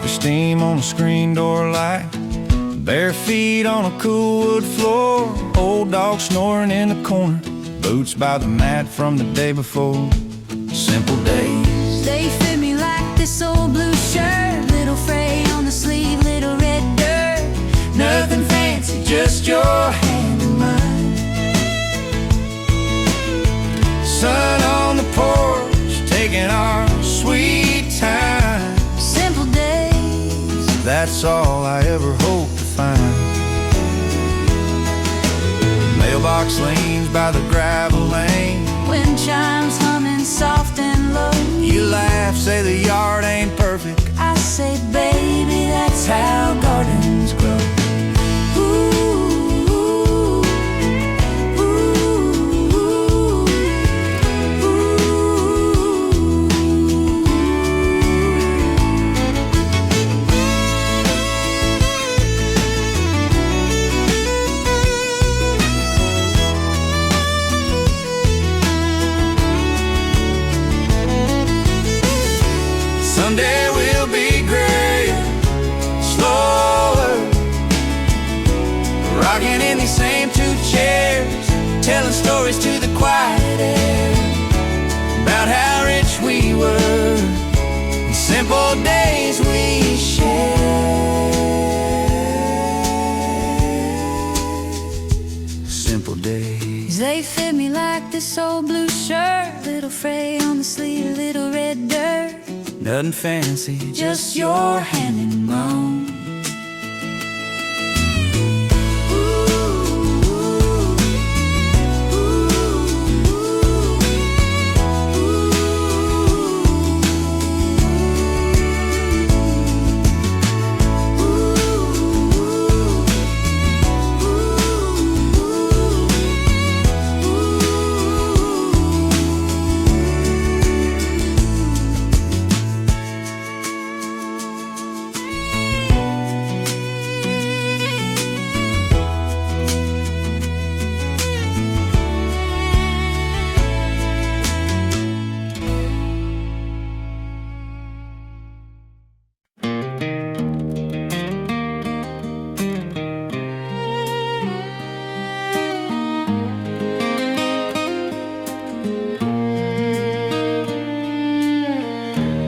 Coffee steam on a screen door light, bare feet on a cool wood floor, old dog snoring in the corner, boots by the mat from the day before. Simple days. They fit me like this old blue shirt, little fray on the sleeve, little red dirt. Nothing fancy, just your hand in mine. Sun on the porch, taking our sweet time. Simple days. That's all I ever hope to find. Mailbox leans by the gravel lane, Wind chimes humming soft and low. you laugh, say the yard ain't perfect, I say, baby, that's how gardens grow. Someday we'll be great, slower, rocking in these same two chairs, telling stories to the quiet air about how rich we were, and simple days we shared. Simple days. They fit me like this old blue shirt, little fray on the sleeve, little red dirt. Nothing fancy, Just your hand in mine.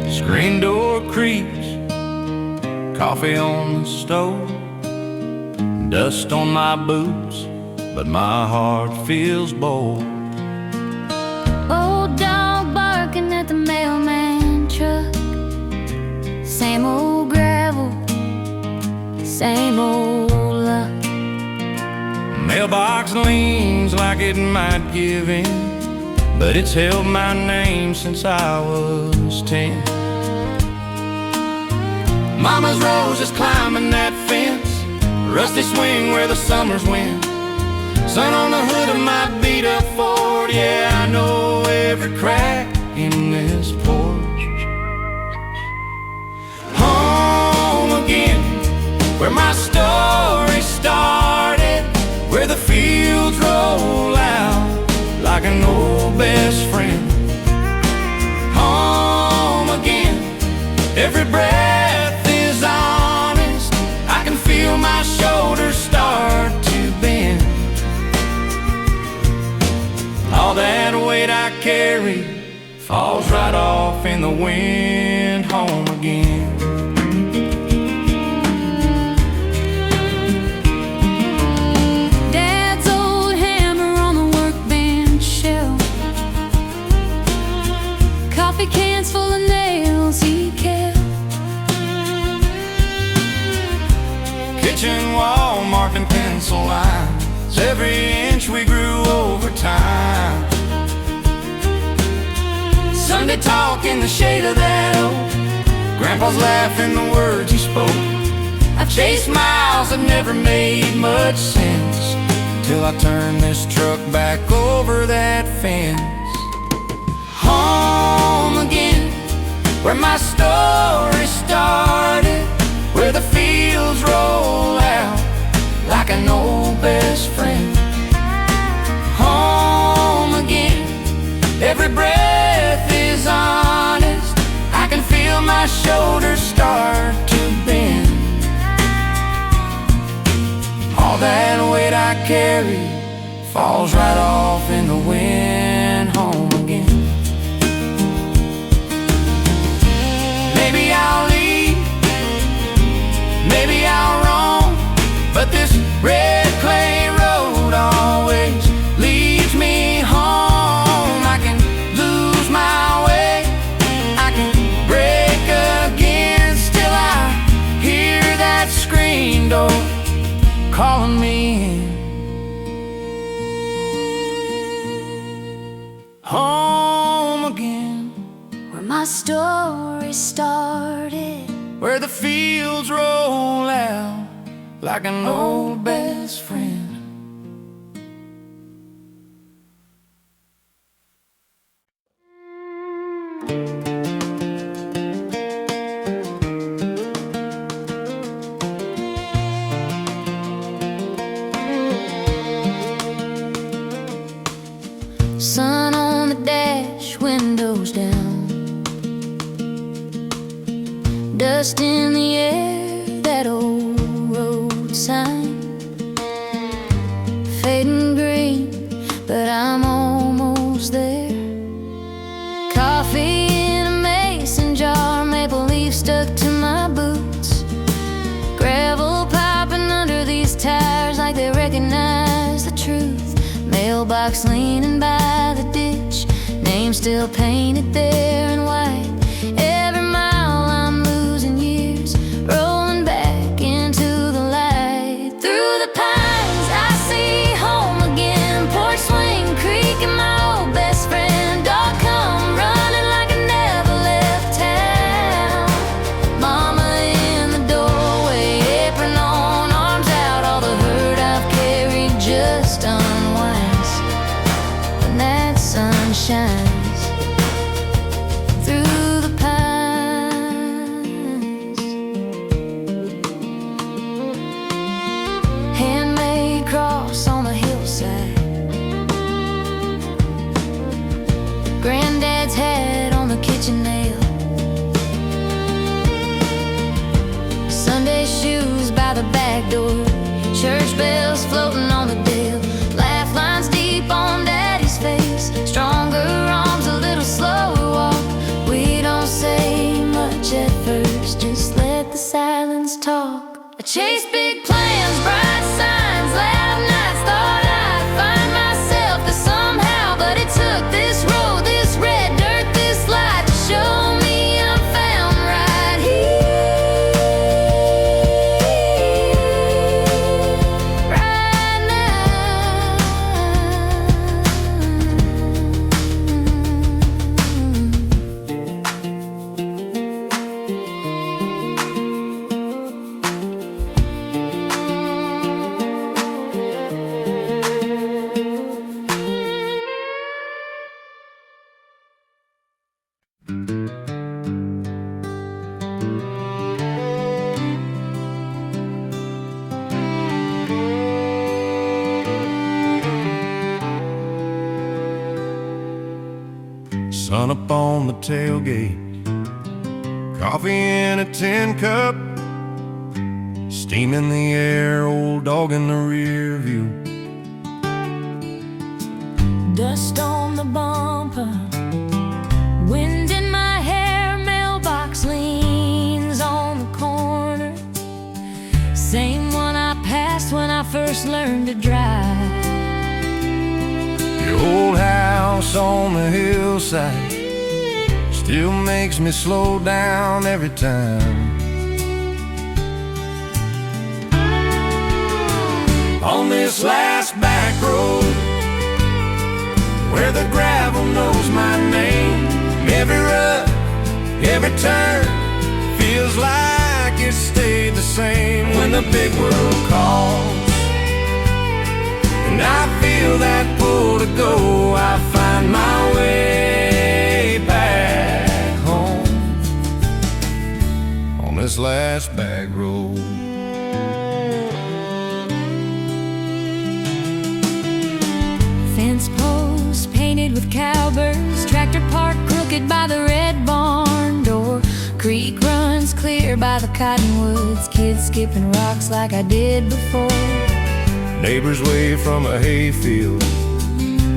Screen door creaks, coffee on the stove, dust on my boots, but my heart feels bold. Old dog barking at the mailman truck. Same old gravel, same old luck. Mailbox leans like it might give in, but it's held my name since I was 10. Mama's roses climbing that fence, rusty swing where the summers went. Sun on the hood of my beat-up Ford, yeah, I know every crack in this porch. Home again, where my story started, where the fields roll out like an old best friend. Home again, every breath is honest, I can feel my shoulders start to bend. All that weight I carry falls right off in the wind. Home again. Dad's old hammer on the workbench shelf, coffee cans full of nails he kept. Kitchen wall marked in pencil lines, every inch we grew over time. Sunday talk in the shade of that oak, Grandpa's laughing the words he spoke. I've chased miles that never made much sense, till I turned this truck back over that fence. Home again, where my story started, where the fields roll out like an old best friend. Home again, every breath is honest, I can feel my shoulders start to carry falls right off in the wind home again. Maybe I'll leave, maybe I'll roam, but this red clay road always leads me home. I can lose my way, I can break again, still I hear that screen door calling me in. Home again, where my story started, where the fields roll out like an old best friend. sun on the dash, windows down, dust in the air, that old road sign fading green, but I'm almost there. Coffee in a mason jar, maple leaf stuck to my boots, gravel piping under these tires like they recognize the truth. Mailbox leaning by the ditch, name still painted there in white. Every mile I'm losing years, rolling back into the light. Through the pines I see home again, porch swing creak and my old best friend. Dog come running like I never left town. Mama in the doorway, apron on, arms out, all the hurt I've carried just unwinds when that sun shines through the pines. Handmade cross on the hillside, Granddad's hat on the kitchen nail, Sunday shoes by the back door, church bells floating on the dale, laugh lines deep on Daddy's face, stronger arms, a little slower walk. We don't say much at first, just let the silence talk. I chase big plans, bright signs, loud nights, thought I'd find myself there somehow, but it took this road, this red dirt, this light to show me I'm found right here, right now. Sun up on the tailgate, coffee in a tin cup, steam in the air, old dog in the rear view. Dust on the bumper, wind in my hair, mailbox leans on the corner, same one I passed when I first learned to drive. The old house on the hillside still makes me slow down every time. On this last back road, where the gravel knows my name, every rut, every turn feels like it stayed the same. When the big world calls and I feel that pull to go, I find my way back home on this last back road. Fence posts painted with cowbirds, tractor parked crooked by the red barn door, creek runs clear by the cottonwoods, kids skipping rocks like I did before. Neighbors wave from a hayfield,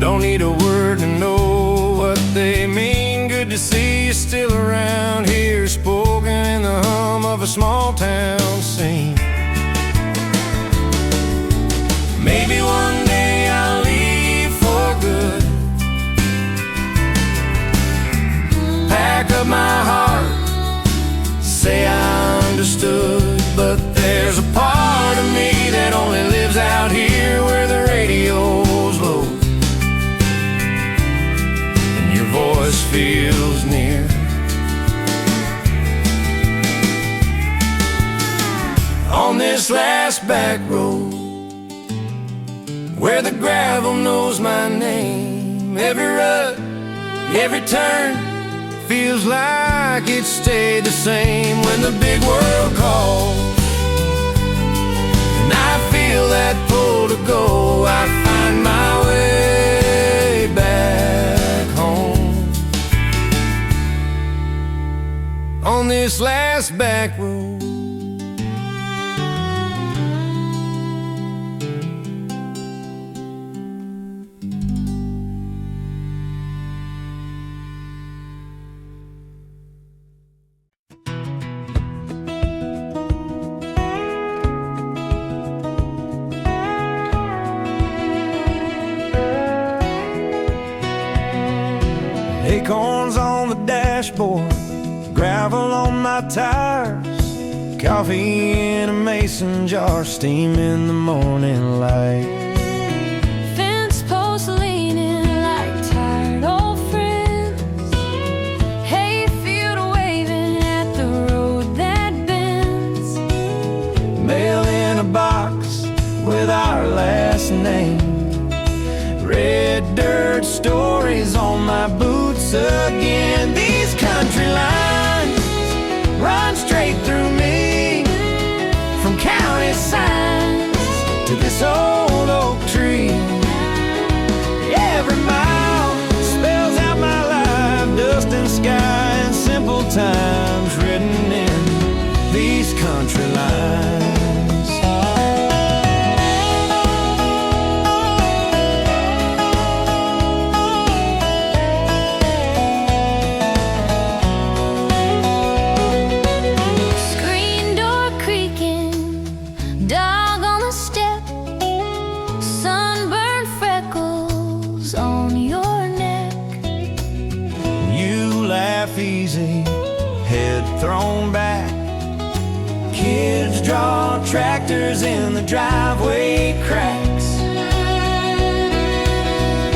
don't need a word to know what they mean. Good to see you still around here, spoken in the hum of a small town scene. Maybe one day I'll leave for good, pack up my heart, say I understood. But there's a part of me that only lives out here where the radio's low and your voice feels near. On this last back road where the gravel knows my name, every rut, every turn feels like it stayed the same. When the big world calls and I feel that pull to go, I find my way back home. On this last back road, acorns on the dashboard, gravel on my tires, coffee in a mason jar, steam in the morning light. Fence posts leaning like tired old friends, hayfield waving at the road that bends. Mail in a box with our last name, red dirt stories on my boots again. These country lines run straight through me, from county signs to this old oak tree. Every mile spells out my life, dust and sky and simple times written in these country lines. Easy, head thrown back, kids draw tractors in the driveway cracks.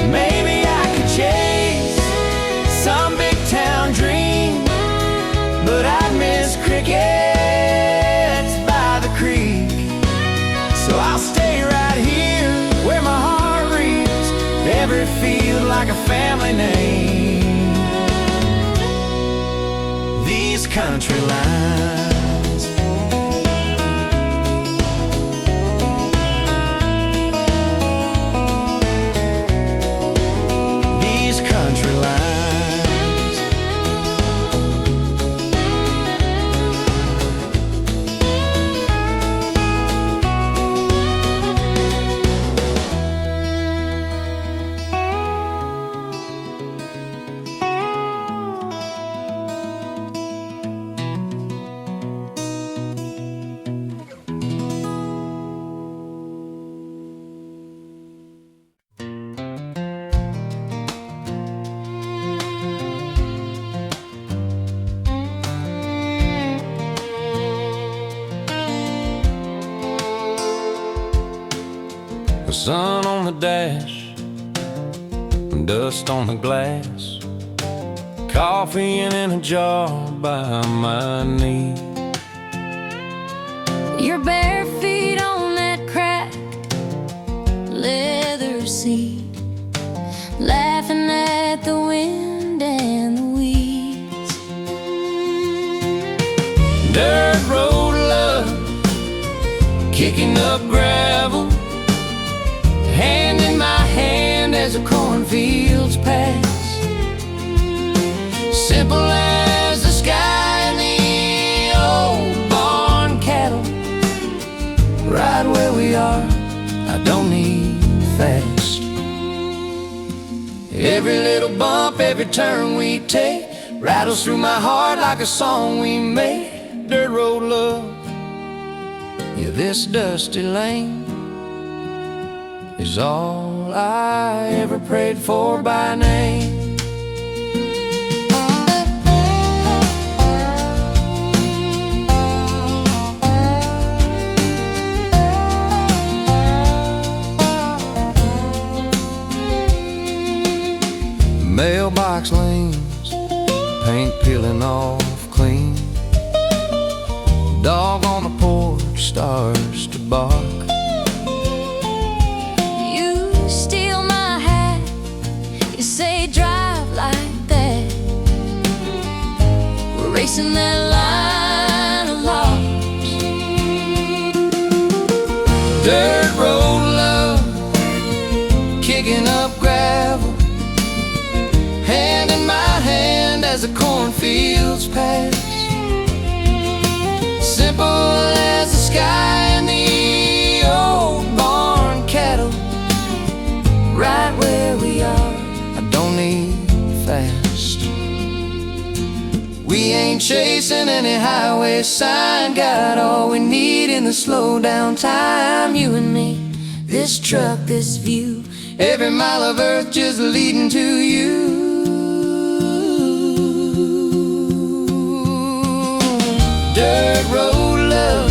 Maybe I could chase some big town dream, but I'd miss crickets by the creek. So I'll stay right here where my heart reads every field like a family name. These country lines, these country lines. The sun on the dash, dust on the glass, coffee in a jar by my knee. Your bare feet on that cracked leather seat, laughing at the wind and the weeds. Dirt road love, kicking up gravel, hand in my hand as the cornfields pass. Simple as the sky and the old barn cattle, right where we are, I don't need fast. Every little bump, every turn we take rattles through my heart like a song we made. Dirt road love, yeah, this dusty lane is all I ever prayed for by name. Mailbox lanes, paint peeling off clean. Dog on the porch starts to bark. You steal my hat, you say drive like that. We're racing that line of logs. Dirt road love, kicking up gravel, hand in my hand as the cornfields pass. Simple as the sky and the old barn cattle, right where we are, I don't need fast. We ain't chasing any highway sign, got all we need in the slow down time. You and me, this truck, this view, every mile of earth just leading to you. Dirt road love,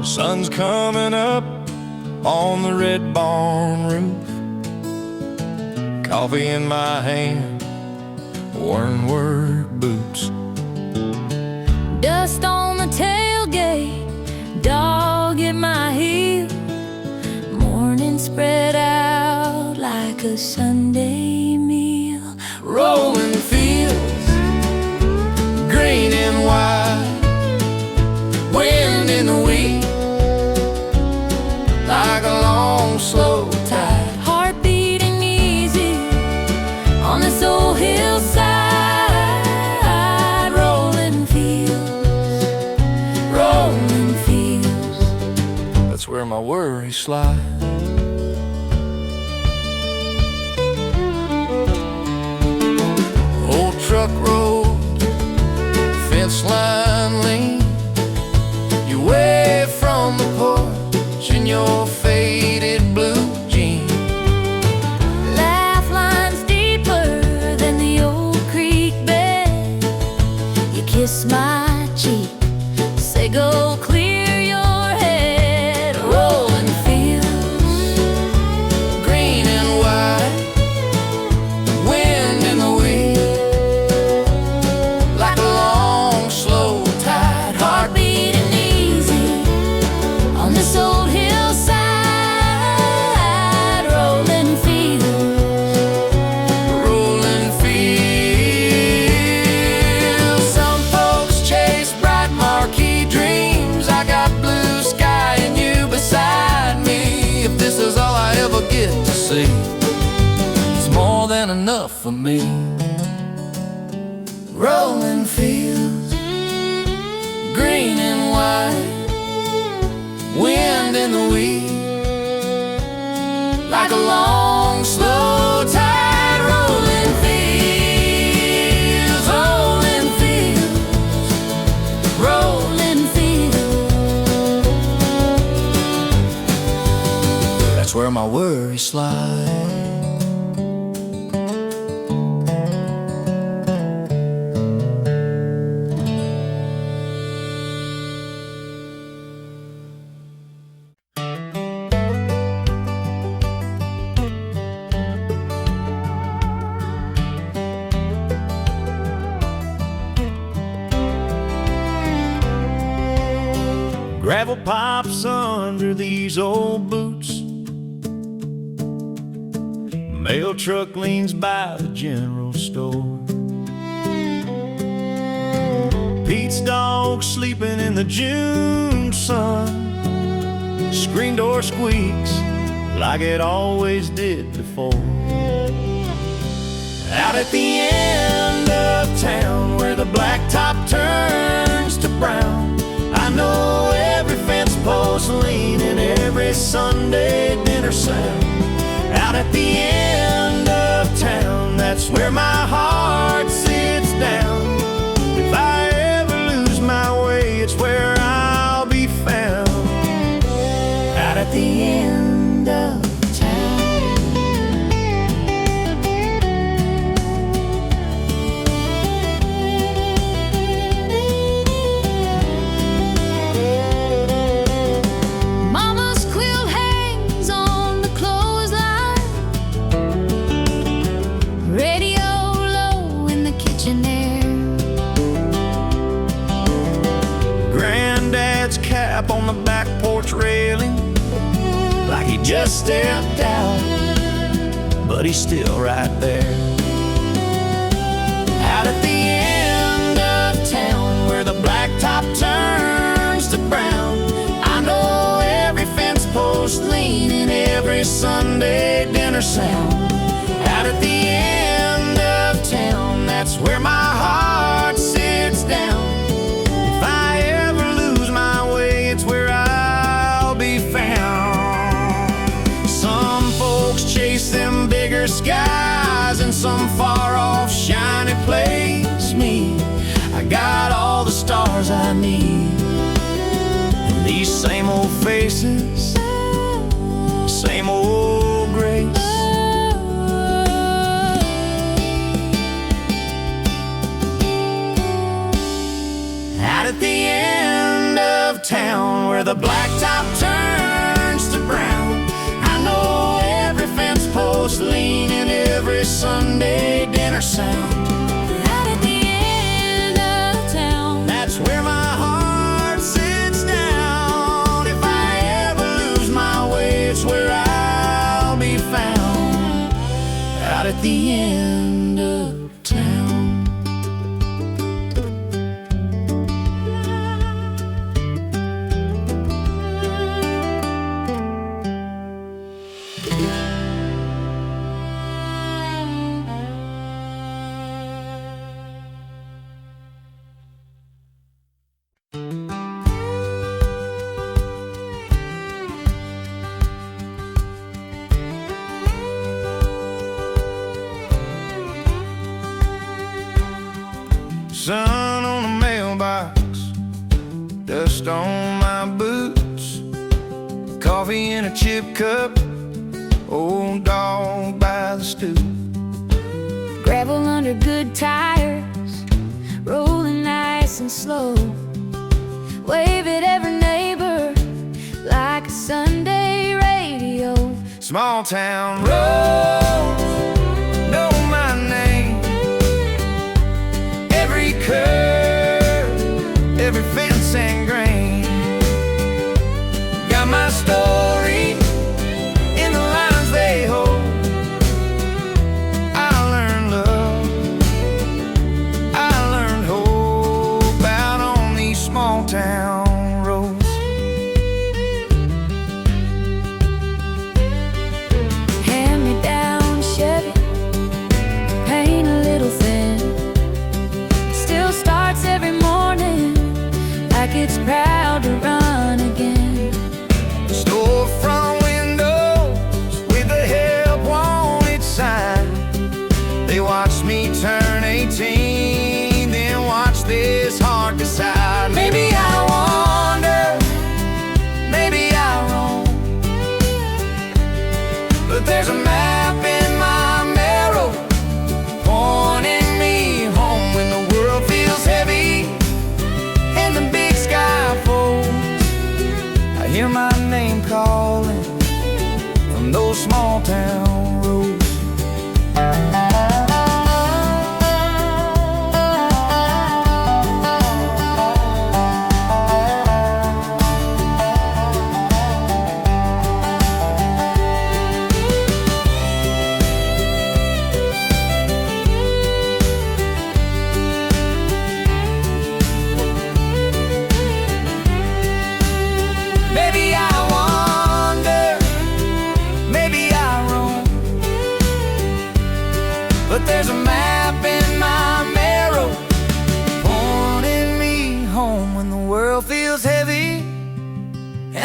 sun's coming up on the red barn roof. Coffee in my hand, worn work boots. Dust on the tailgate, dog at my heel. Morning spread out like a Sunday meal. Rolling fields, green and white, wind in the wheat, like a long slow tide. Heart beating easy on this old hillside. Rolling fields, That's where my worries slide. Old truck road, fence line lean. You wave from the porch in your faded blue jeans. laugh lines deeper than the old creek bed. You kiss my cheek, say go clear your head. Rolling fields, Green and white, wind in the wheat, like a long slow tide. heart beating easy on this old hillside. Rolling fields. Some folks chase bright marquee dreams. I got blue sky and you beside me. If this is all I ever get to see, it's more than enough for me. Rolling fields, green and white, wind in the wheat, like a long slow tide. Rolling fields, rolling fields, Rolling fields. That's where my worries slide. Gravel pops under these old boots. Mail truck leans by the general store. Pete's dog sleeping in the June sun. Screen door squeaks like it always did before. Out at the end of town where the blacktop turns to brown, I know every fence post lean and every Sunday dinner sound. Out at the end of town, that's where my heart sits down. If I ever lose my way, it's where I'll be found. Out at the end of cap on the back porch railing, like he just stepped out, but he's still right there. Out at the end of town where the blacktop turns to brown, I know every fence post lean and every Sunday dinner sound. Out at the end of town, that's where my heart sits down. Them bigger skies and some far-off shiny place. Me, I got all the stars I need. And these same old faces, same old grace. Out at the end of town where the blacktop turns to brown, I know every fence post lean and every Sunday dinner sound. Out at the end of town, that's where my heart sits down. If I ever lose my way, it's where I'll be found. Out at the end of town. Sun on the mailbox, dust on my boots, coffee in a chip cup, old dog by the stoop. gravel under good tires, rolling nice and slow. Wave at every neighbor like a Sunday radio. Small town roads know my name. Every curve, every fence and grain. Got my story in the lines they hold. I learned love, I learned hope out on these small town roads. Hand me down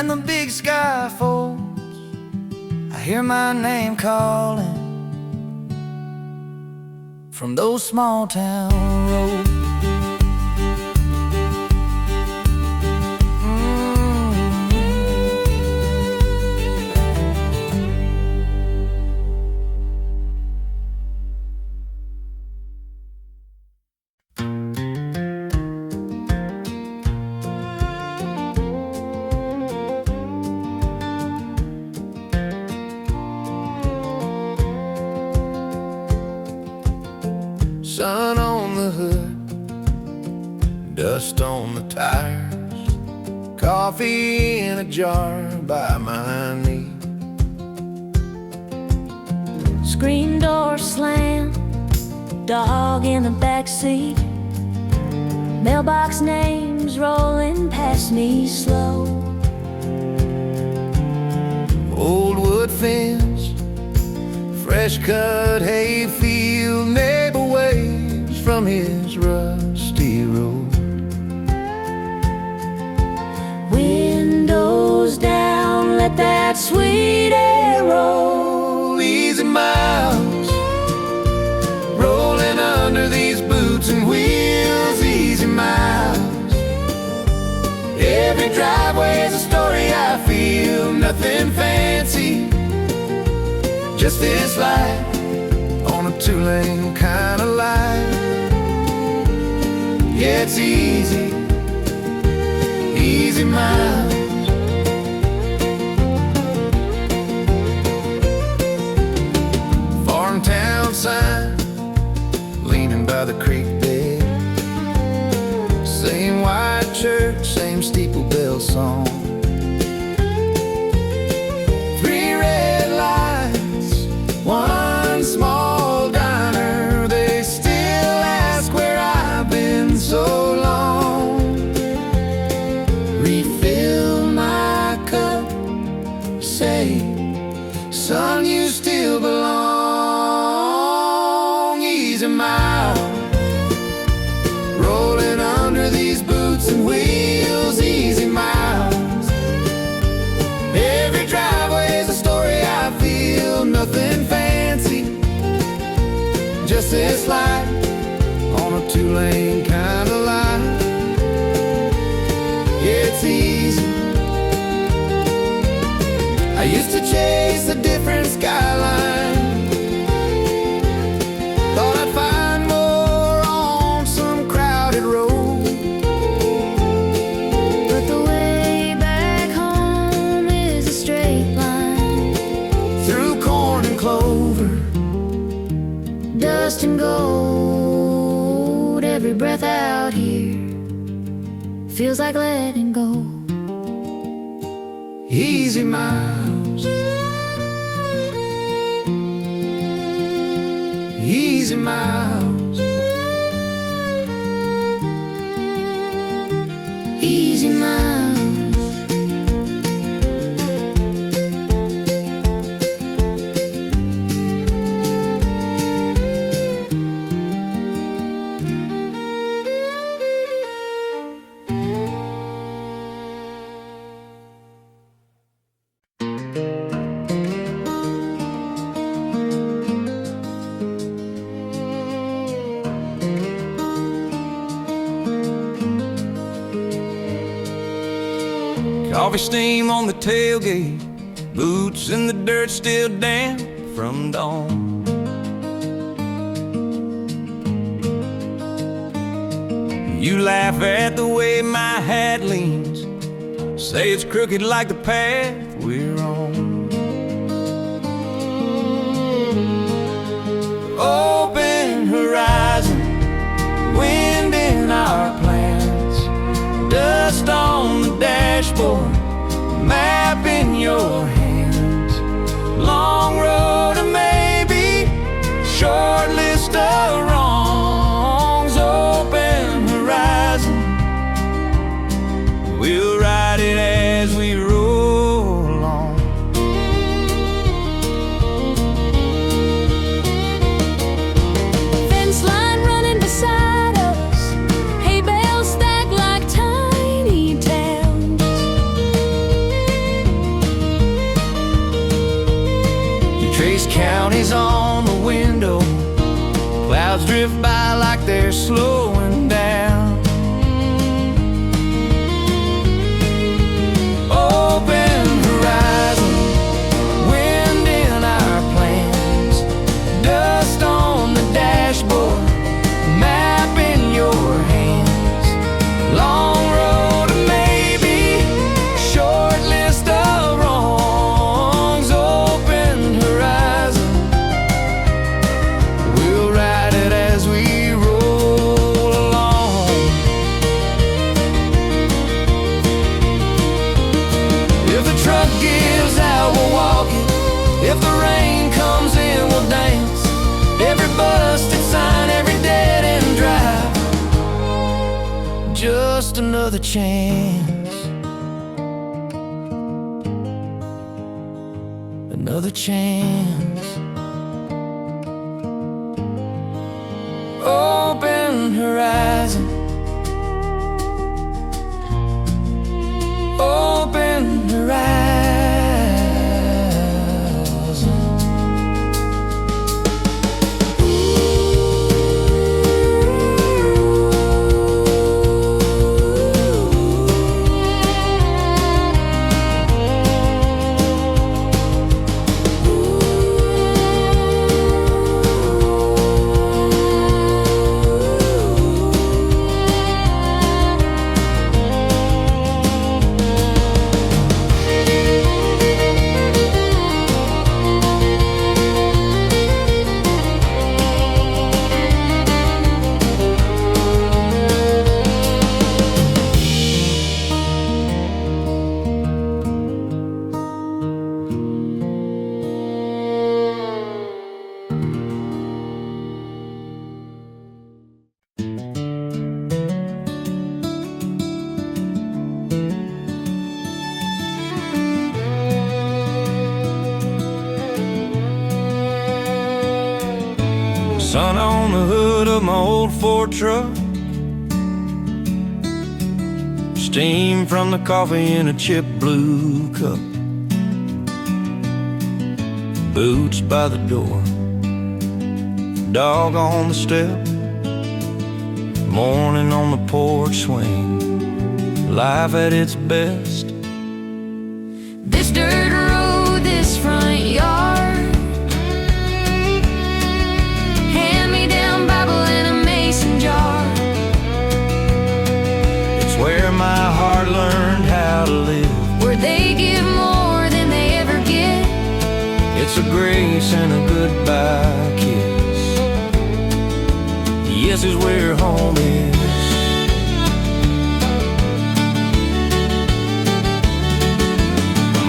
and the big sky folds, I hear my name calling from those small town roads. Sun on the hood, dust on the tires, coffee in a jar by my knee. Screen door slam, dog in the backseat, mailbox names rolling past me slow. Old wood fence, fresh cut hayfield, neighbor waves from his rusty road. Windows down, let that sweet air roll. Easy miles, rolling under these boots and wheels. Easy miles, every driveway's a story I feel. Nothing fancy, just this light on a two-lane kind of light. Yeah, it's easy, easy miles. Farm town sign, leaning by the creek bed. Same white church, same steeple bell song. One small diner, they still ask where I've been so long. Refill my cup, say, son, you still belong. Easy miles, rolling under these boots and wheels. Easy miles, every driveway's a story I feel. Nothing fancy, just this light on a two-lane kind of line. Yeah, it's easy. I used to chase a different skyline, thought I'd find more on some crowded road. But the way back home is a straight line, Through corn and clover, dust and gold. Every breath out here feels like letting go. easy miles, easy miles, Easy miles. coffee steam on the tailgate, boots in the dirt still damp from dawn. You laugh at the way my hat leans, say it's crooked like the path we're on. Open horizon, wind in our plans, dust on the dashboard, map in your hands. Long road to maybe, short list of wrongs. Open horizon, we'll ride it as we roll along. Fence line running beside us, hay bale just another chance. Another chance. Open horizon. Open horizon. Sun on the hood of my old Ford truck. Steam from the coffee in a chip blue cup. Boots by the door. Dog on the step. Morning on the porch swing. Life at its best. This dirt road, this front yard, hand-me-down Bible in a mason jar. It's where my heart learned how to live. Where they give more than they ever get. It's a grace and a goodbye kiss. Yes is where home is.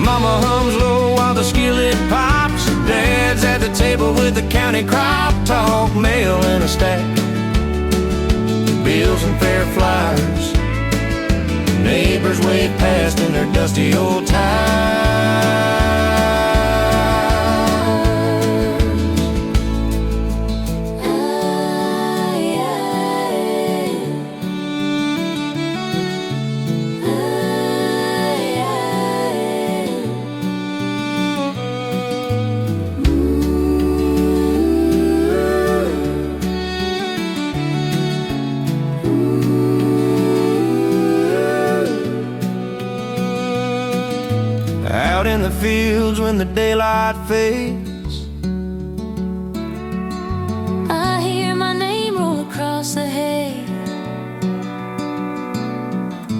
Mama hums low while the skillet pops. Dad's at the table with the county crop talk, mail in a stack, bills and fair flyers. Neighbors wave past in their dusty old tires. Out in the fields when the daylight fades, I hear my name roll across the hay.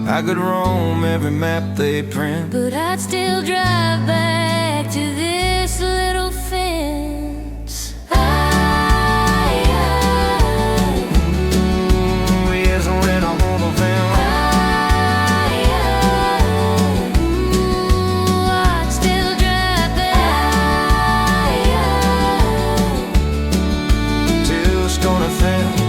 I could roam every map they print, But I'd still drive back to this little fence. yes, when I hold on them. I'd still drive back Till Stone Fence.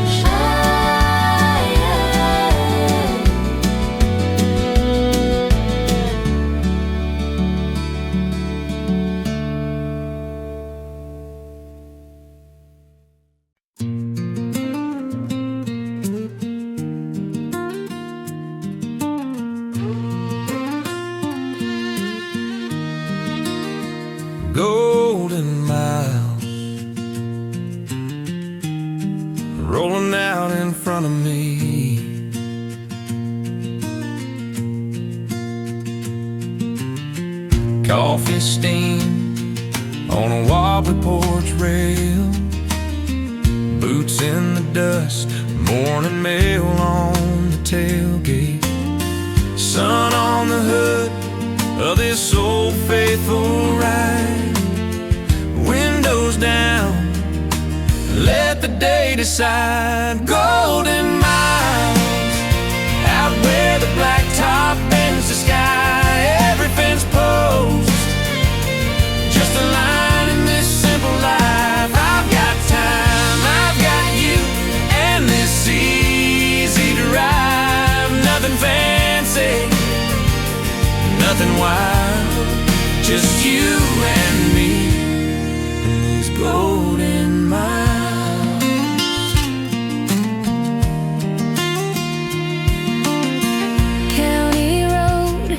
Golden miles rolling out in front of me. Coffee steam on a wobbly porch rail. Boots in the dust, morning mail on the tailgate. Sun on the hood of this old faithful ride. Windows down, let the day decide. Golden miles, out where the blacktop bends the sky. Every fence post, just a line in this simple life. I've got time, I've got you, and this easy drive. Nothing nothing wild, just you and me in these golden miles. County road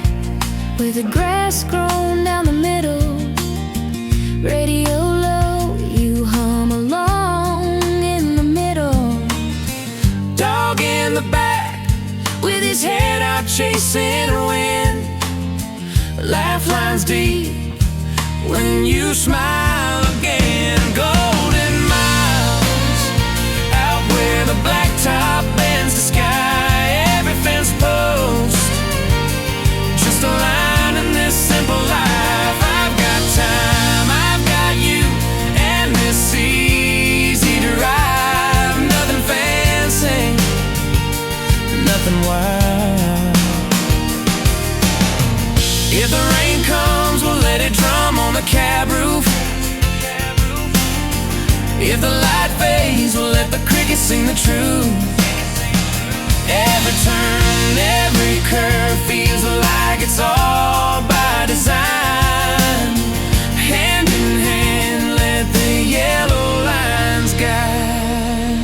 with the grass grown down the middle, radio low, you hum along in the middle. Dog in the back with his head out chasing wind. Laugh lines deep when you smile again. Golden miles out where the blacktop bends the sky. Every fence post just a line in this simple life. I've got time, I've got you, and this easy drive. Nothing fancy, nothing wild. If the rain comes, we'll let it drum on the cab roof. If the light fades, we'll let the crickets sing the truth. Every turn, every curve feels like it's all by design. Hand in hand, let the yellow lines guide.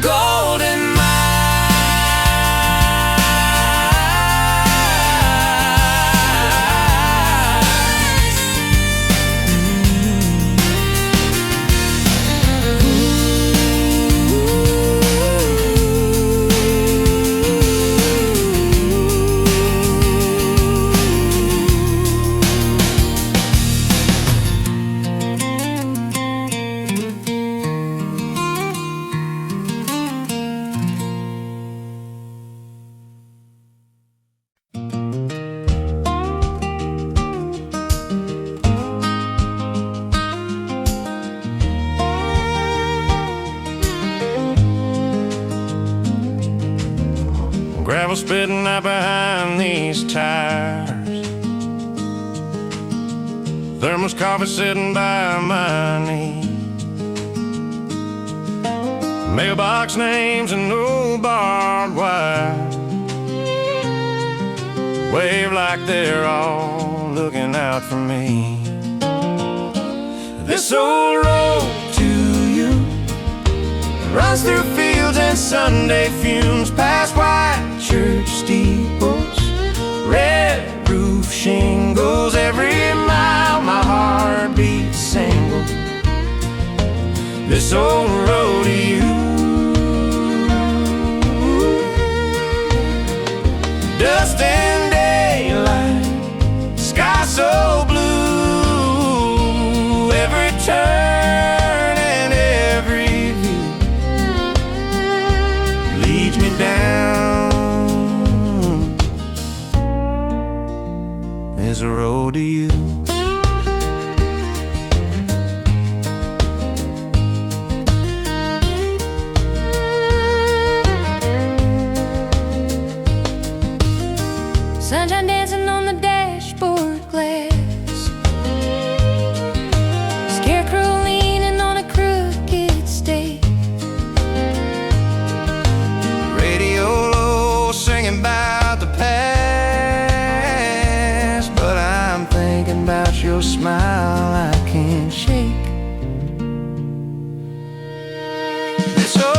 Golden gravel spitting out behind these tires. Thermos coffee sitting by my knee. Mailbox names and no barbed wire. Wave like they're all looking out for me. This old road to you runs through fields and Sunday fumes, past white church steeples, red roof shingles. Every mile my heart beats single. This old road to you. Dust and daylight, sky so blue. Every turn and every view leads me down. There's a road to you. Sunshine dancing on the dashboard glass, scarecrow leaning on a crooked stake. Radio low, singing about the past, but I'm thinking about your smile I can't shake. This old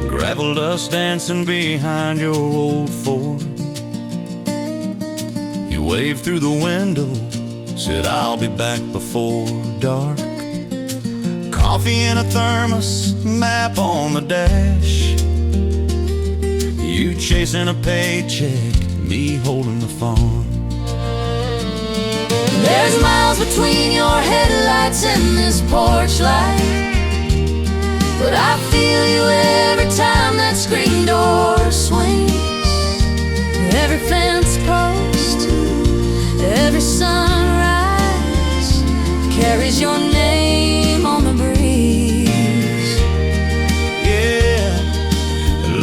gravel dust dancing behind your old Ford. You waved through the window, said I'll be back before dark. Coffee in a thermos, map on the dash. You chasing a paycheck, me holding the phone. There's There's miles between your headlights and this porch light, but I feel you every time that screen door swings. Every fence post, every sunrise carries your name on the breeze. Yeah,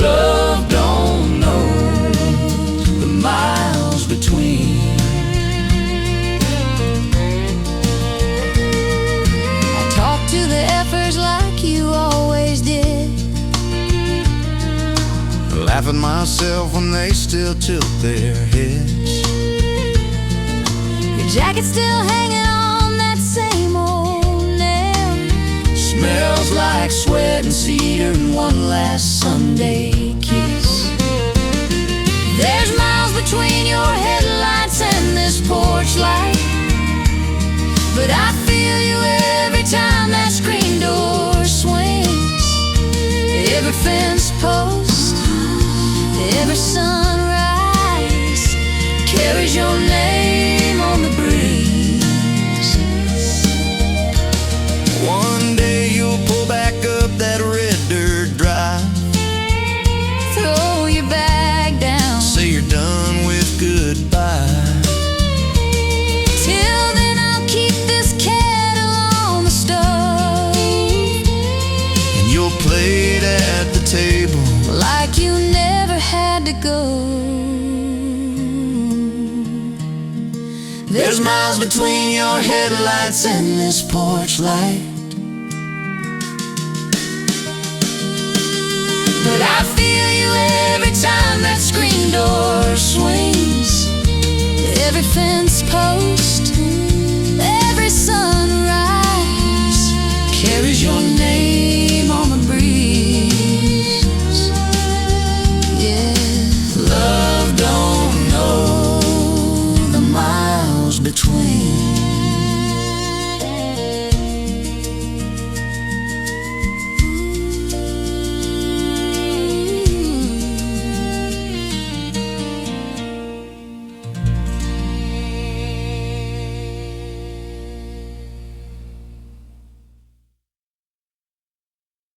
love don't know the miles between. I talk to the effers like you always did. Laugh at myself when they still tilt their heads. Your jacket's still hanging on that same old nail. Smells like sweat and cedar and one last Sunday kiss. There's miles between your headlights and this porch light, but I feel you every time that screen door swings. Every fence post, every sunrise carries your name on the breeze. One day you'll pull back up that red dirt drive, Throw your bag down. say you're done with goodbye. Till then I'll keep this kettle on the stove, And you'll play it at the table like you never had to go. There's miles between your headlights and this porch light, but I feel you every time that screen door swings. Every fence post,